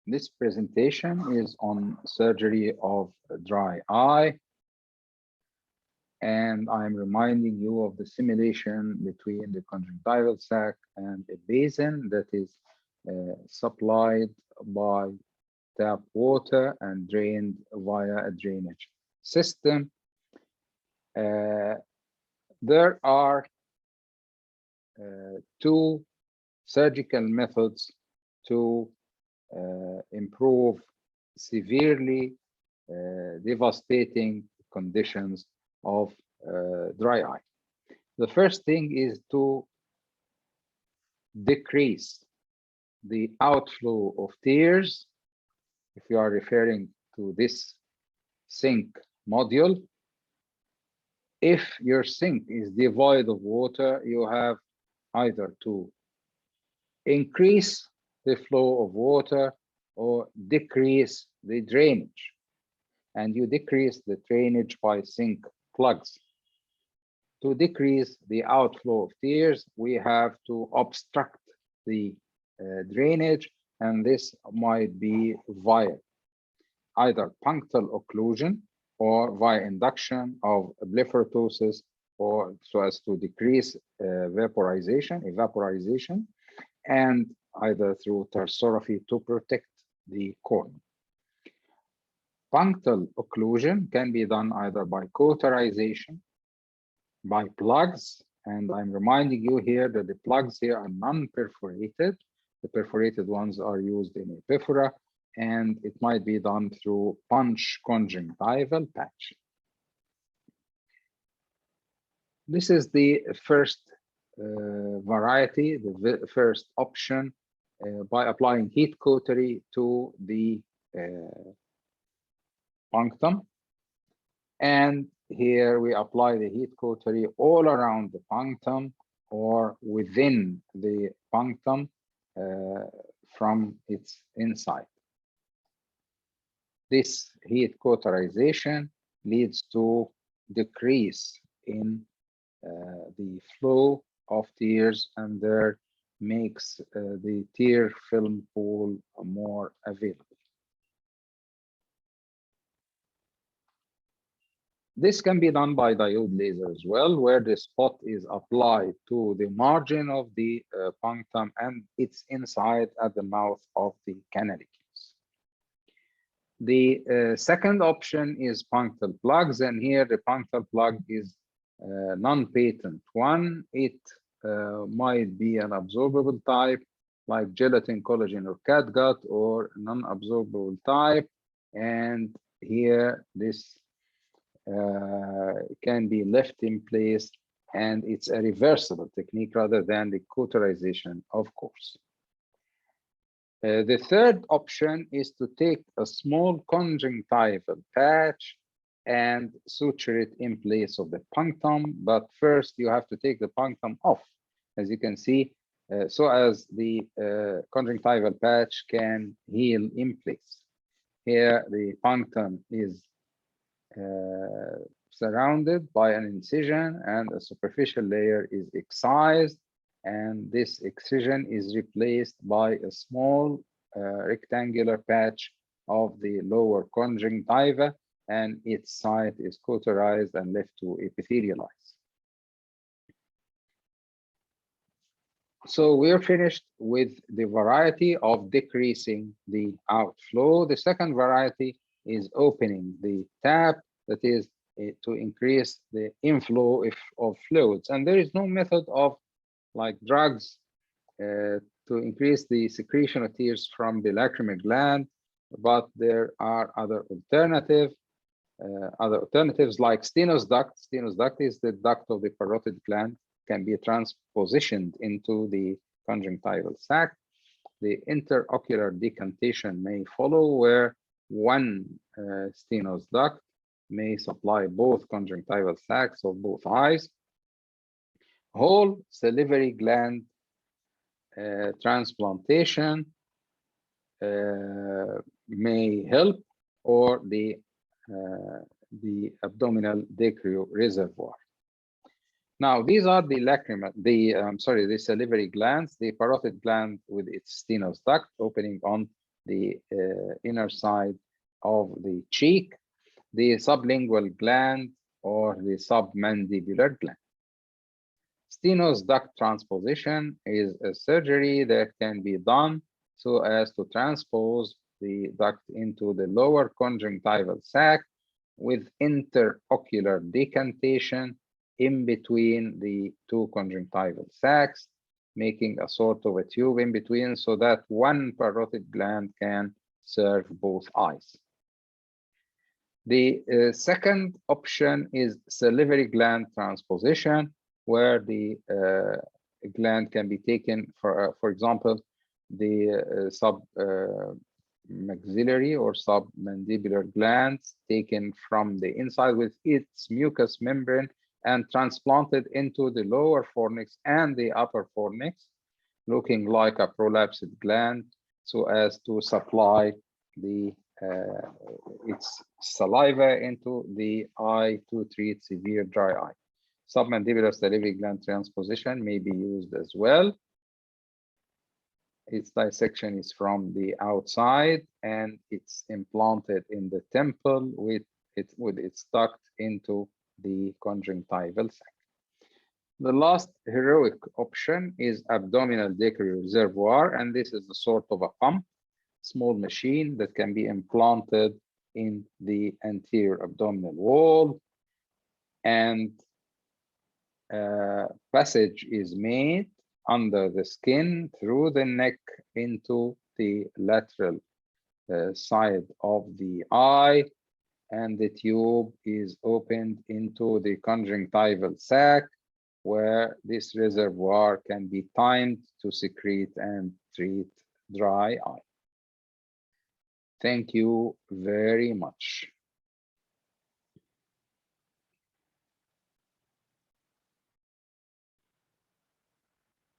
This presentation is on surgery of dry eye, and I'm reminding you of the simulation between the conjunctival sac and a basin that is supplied by tap water and drained via a drainage system. There are two surgical methods to improve severely devastating conditions of dry eye. The first thing is to decrease the outflow of tears. If you are referring to this sink module, if your sink is devoid of water, you have either to increase the flow of water or decrease the drainage. And you decrease the drainage by sink plugs. To decrease the outflow of tears, we have to obstruct the drainage, and this might be via either punctal occlusion or via induction of blepharotosis, or so as to decrease evaporization, and either through tarsorrhaphy to protect the cornea. Punctal occlusion can be done either by cauterization, by plugs, and I'm reminding you here that the plugs here are non-perforated. The perforated ones are used in epiphora, and it might be done through punch conjunctival patch. This is the first variety, the first option, by applying heat cautery to the punctum. And here we apply the heat cautery all around the punctum or within the punctum from its inside. This heat cauterization leads to decrease in the flow of tears, and there makes the tear film pool more available. This can be done by diode laser as well, where the spot is applied to the margin of the punctum and it's inside at the mouth of the canalicles. The second option is punctal plugs, and here the punctal plug is non-patent one. It might be an absorbable type like gelatin, collagen, or catgut, or non-absorbable type, and here this can be left in place, and it's a reversible technique rather than the cauterization, of course. The third option is to take a small conjunctival patch and suture it in place of the punctum, but first you have to take the punctum off, as you can see, so as the conjunctival patch can heal in place. Here the punctum is surrounded by an incision, and a superficial layer is excised, and this excision is replaced by a small rectangular patch of the lower conjunctiva, and its site is cauterized and left to epithelialize. So we're finished with the variety of decreasing the outflow. The second variety is opening the tap, that is to increase the inflow of fluids. And there is no method of like drugs to increase the secretion of tears from the lacrimal gland, but there are other alternatives like Steno's duct. Steno's duct is the duct of the parotid gland, can be transpositioned into the conjunctival sac. The inter-ocular decantation may follow, where one Steno's duct may supply both conjunctival sacs of both eyes. Whole salivary gland transplantation may help, or the abdominal Decrio reservoir. Now, these are the lacrimal, the salivary glands, the parotid gland with its Steno's duct opening on the inner side of the cheek, the sublingual gland, or the submandibular gland. Steno's duct transposition is a surgery that can be done so as to transpose the duct into the lower conjunctival sac with inter-ocular decantation in between the two conjunctival sacs, making a sort of a tube in between so that one parotid gland can serve both eyes. The second option is salivary gland transposition, where the gland can be taken, for example, the sub-maxillary or submandibular glands taken from the inside with its mucous membrane and transplanted into the lower fornix and the upper fornix, looking like a prolapsed gland, so as to supply the its saliva into the eye to treat severe dry eye. Submandibular salivary gland transposition may be used as well. Its dissection is from the outside and it's implanted in the temple with its duct into the conjunctival sac. The last heroic option is abdominal decury reservoir, and this is a sort of a pump, small machine that can be implanted in the anterior abdominal wall, and passage is made under the skin through the neck into the lateral side of the eye, and the tube is opened into the conjunctival sac, where this reservoir can be timed to secrete and treat dry eye. Thank you very much.